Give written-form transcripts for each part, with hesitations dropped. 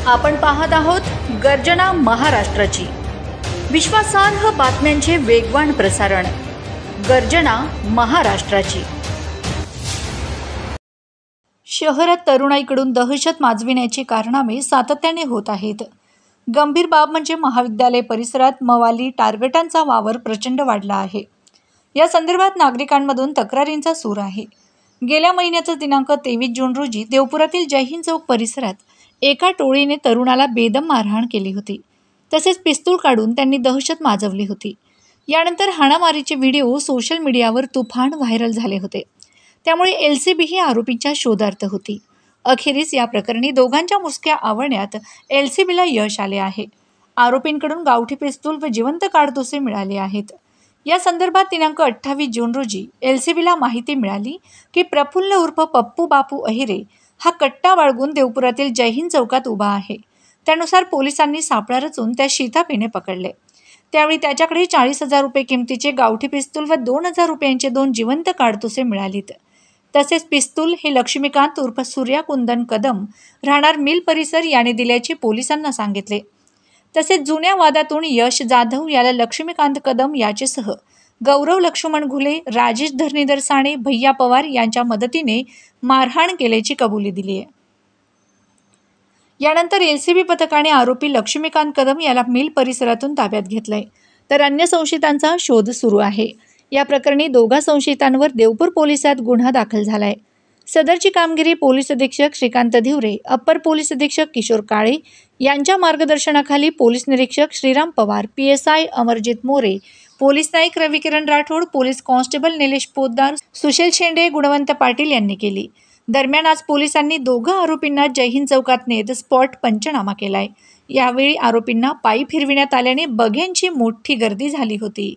आपण पाहत आहोत गर्जना महाराष्ट्राची, विश्वासार्ह बातम्यांचे वेगवान प्रसारण। गर्जना महाराष्ट्राची। शहरात तरुणाईकडून दहशत माजविण्याची कारणामे सातत्याने होत आहेत। गंभीर बाब म्हणजे महाविद्यालय परिसरात मवाली टार्गेटांचा वावर प्रचंड वाढला आहे। या संदर्भात नागरिकांमधून तक्रारींचा सूर आहे। गेल्या महिन्याचा दिनांक 23 जून रोजी देवपुरातील जय हिंद चौक परिसरात एका टोळीने तरुणाला बेदम मारहाण केली होती। तसेच पिस्तूल काढून त्यांनी दहशत माजवली होती। यानंतर हाणामारीचे व्हिडिओ सोशल मीडियावर तुफान व्हायरल झाले होते। त्यामुळे एलसीबी ही आरोपींच्या शोधार्थ होती। अखेरीस या प्रकरणी दोघांच्या मुसक्या आवळण्यात एलसीबीला यश आले आहे। आरोपींकडून गावठी पिस्तूल व जिवंत काडतुसे मिळाले आहेत। या संदर्भात दिनांक 28 जून रोजी एलसीबीला माहिती मिळाली की प्रफुल्ल उर्फ पप्पू बापू अहिरे हा कट्टा बाळगून देवपुरातील जय हिंद चौकात उभा आहे। त्यानुसार पोलिसांनी सापळा रचून त्या शिताफीने पकडले। त्यावेळी त्याच्याकडे 40,000 रुपये किमतीचे गावठी पिस्तूल व 2,000 रुपयांचे 2 जिवंत काडतुसे मिळालीत। तसेच पिस्तूल हे लक्ष्मीकांत उर्फ सूर्या कुंदन कदम राहणार मिल परिसर याने दिल्याचे पोलिसांना सांगितले। तसेच जुन्या वादातून यश जाधव याला लक्ष्मीकांत कदम याचेसह गौरव लक्ष्मण घुले, राजेश धरणीधर साणे, भैया पवार यांच्या मदतीने मारहाण केल्याची कबुली दिली आहे। यानंतर एलसीबी पथकाने आरोपी लक्ष्मीकांत कदम याला मिल परिसरातून ताब्यात घेतलंय, तर अन्य संशयितांचा शोध सुरू आहे। या प्रकरणी दोघा संशयितांवर देवपूर पोलिसात गुन्हा दाखल झालाय। सदरची कामगिरी पोलीस अधीक्षक श्रीकांत धिवरे, अप्पर पोलीस अधीक्षक किशोर काळे यांच्या मार्गदर्शनाखाली पोलीस निरीक्षक श्रीराम पवार, पीएसआय अमरजित मोरे, पोलीस नाईक रविकिरण राठोड, पोलीस कॉन्स्टेबल निलेश पोद्दार, सुशील शेंडे, गुणवंत पाटील यांनी केली। दरम्यान आज पोलिसांनी दोघा आरोपींना जय हिंद चौकात नेत स्पॉट पंचनामा केलाय। यावेळी आरोपींना पायी फिरविण्यात आल्याने बघ्यांची मोठी गर्दी झाली होती।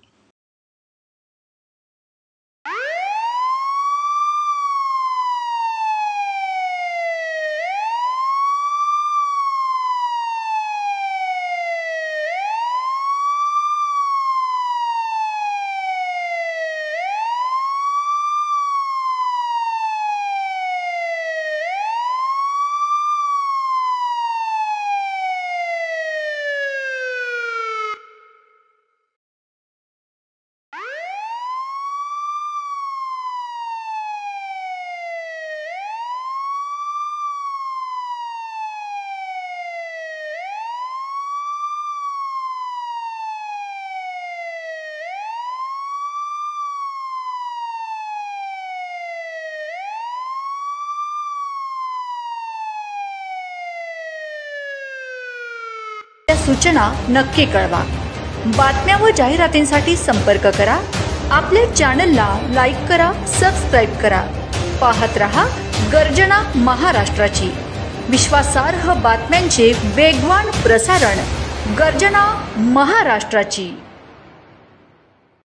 सूचना नक्की कळवा। बातम्या व जाहिरातींसाठी संपर्क करा। आपल्या चॅनलला लाईक करा, सबस्क्राईब करा। पाहत रहा गर्जना महाराष्ट्राची, विश्वासार्ह बातम्यांचे वेगवान प्रसारण। गर्जना महाराष्ट्राची।